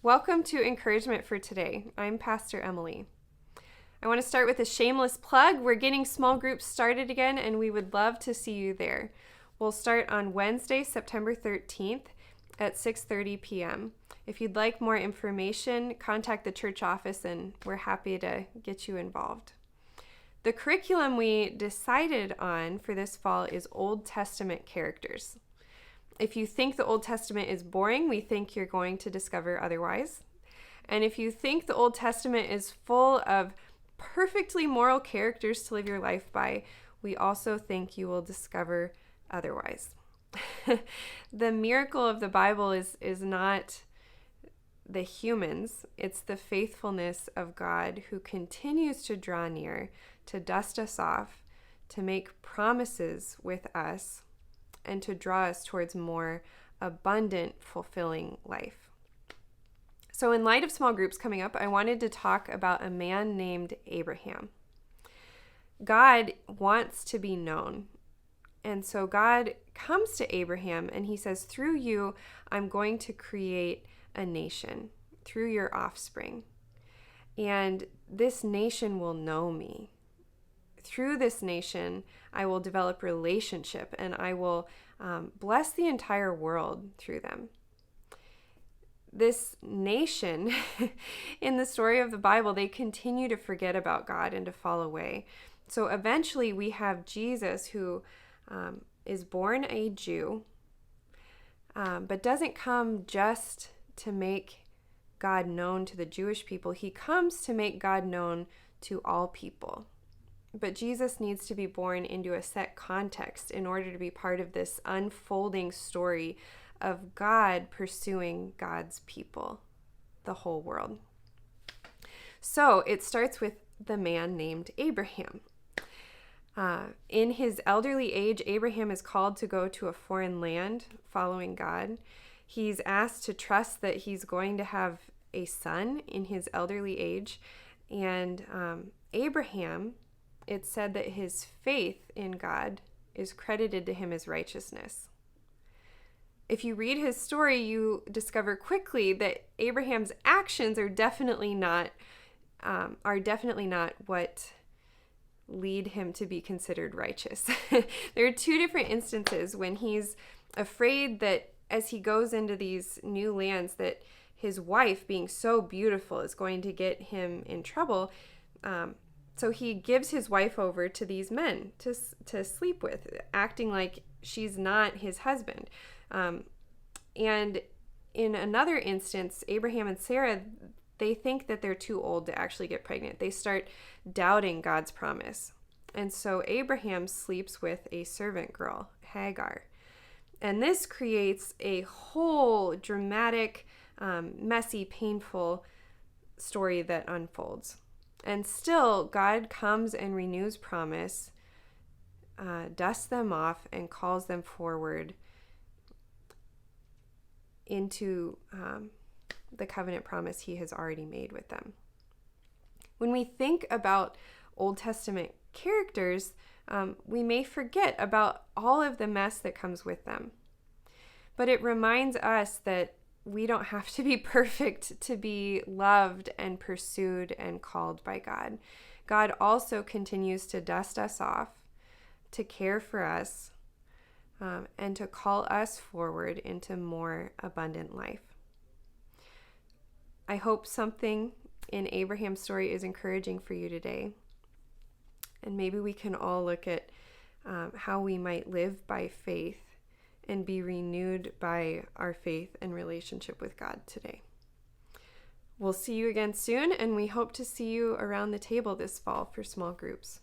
Welcome to Encouragement for Today. I'm Pastor Emily. I want to start with a shameless plug. We're getting small groups started again, and we would love to see you there. We'll start on Wednesday, September 13th at 6:30 p.m. If you'd like more information, contact the church office, and we're happy to get you involved. The curriculum we decided on for this fall is Old Testament characters. If you think the Old Testament is boring, we think you're going to discover otherwise. And if you think the Old Testament is full of perfectly moral characters to live your life by, we also think you will discover otherwise. The miracle of the Bible is not the humans, it's the faithfulness of God who continues to draw near, to dust us off, to make promises with us, and to draw us towards more abundant, fulfilling life. So in light of small groups coming up, I wanted to talk about a man named Abraham. God wants to be known. And so God comes to Abraham and he says, through you, I'm going to create a nation, through your offspring. And this nation will know me. Through this nation, I will develop relationship and I will bless the entire world through them. This nation, in the story of the Bible, they continue to forget about God and to fall away. So eventually we have Jesus who is born a Jew, but doesn't come just to make God known to the Jewish people. He comes to make God known to all people. But Jesus needs to be born into a set context in order to be part of this unfolding story of God pursuing God's people, the whole world. So it starts with the man named Abraham. In his elderly age, Abraham is called to go to a foreign land following God. He's asked to trust that he's going to have a son in his elderly age. And Abraham, it's said that his faith in God is credited to him as righteousness. If you read his story, you discover quickly that Abraham's actions are definitely not what lead him to be considered righteous. There are two different instances when he's afraid that as he goes into these new lands that his wife, being so beautiful, is going to get him in trouble. So he gives his wife over to these men to sleep with, acting like she's not his husband. And in another instance, Abraham and Sarah, they think that they're too old to actually get pregnant. They start doubting God's promise. And so Abraham sleeps with a servant girl, Hagar. And this creates a whole dramatic, messy, painful story that unfolds. And still, God comes and renews promise, dusts them off, and calls them forward into the covenant promise he has already made with them. When we think about Old Testament characters, we may forget about all of the mess that comes with them. But it reminds us that we don't have to be perfect to be loved and pursued and called by God. God also continues to dust us off, to care for us, and to call us forward into more abundant life. I hope something in Abraham's story is encouraging for you today. And maybe we can all look at how we might live by faith and be renewed by our faith and relationship with God today. We'll see you again soon, and we hope to see you around the table this fall for small groups.